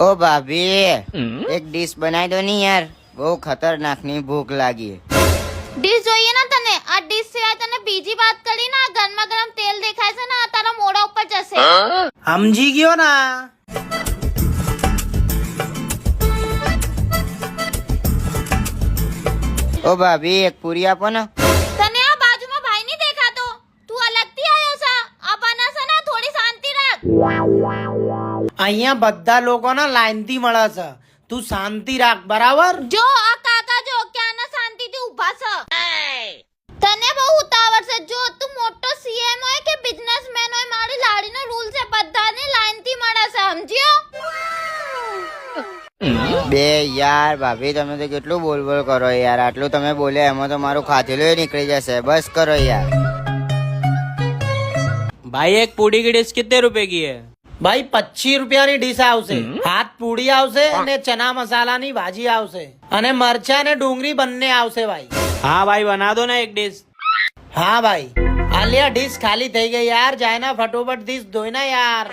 ओ भाभी एक डिश बनाई दो नहीं यार, બહુ ખતરનાકની ભૂખ લાગી. ડીશ જોઈએ ને તને? આ ડીશ સિવાય તને બીજી વાત કરી ને, ગરમા ગરમ તેલ દેખાય છે ને, તારા મોઢા ઉપર જશે. સમજી ગયો ના? ઓ ભાભી એક પૂરી આપો ને. તને આ બાજુમાં ભાઈ નહીં દેખાતો? તું અલગથી આવ્યો છે? આ બના છે ને, થોડી શાંતિ રાખ. અહીંયા બધા લોકોના લાઈનથી મળે છે, તું શાંતિ રાખ બરાબર? જો આ કાકા જો ક્યાંના શાંતિથી ઊભા છે. તને બહુ ઉતાવળ છે. જો તું મોટો સીએમ હોય કે બિઝનેસમેન હોય, મારી લાડીનો રૂલ છે, બધાની લાઈનથી મળે છે, સમજ્યો? બે યાર ભાભી તમે તો કેટલું બોલ બોલ કરો યાર, આટલું તમે બોલ્યા એમાં તો મારું ખાધેલું નીકળી જશે. બસ કરો યાર. भाई एक पूड़ी की डिश कितने रुपए की है? ભાઈ 25 રૂપિયાની ડીશ આવશે. હાથ પૂડી આવશે અને ચના મસાલાની ભાજી આવશે અને મરચા ને ડુંગળી બંને આવશે ભાઈ. हाँ भाई बना दो ना एक डिश. હા ભાઈ, આલિયા ડીશ ખાલી થઈ ગઈ યાર, જાય ના ફટોફટ ડીશ ધોઈ ના યાર.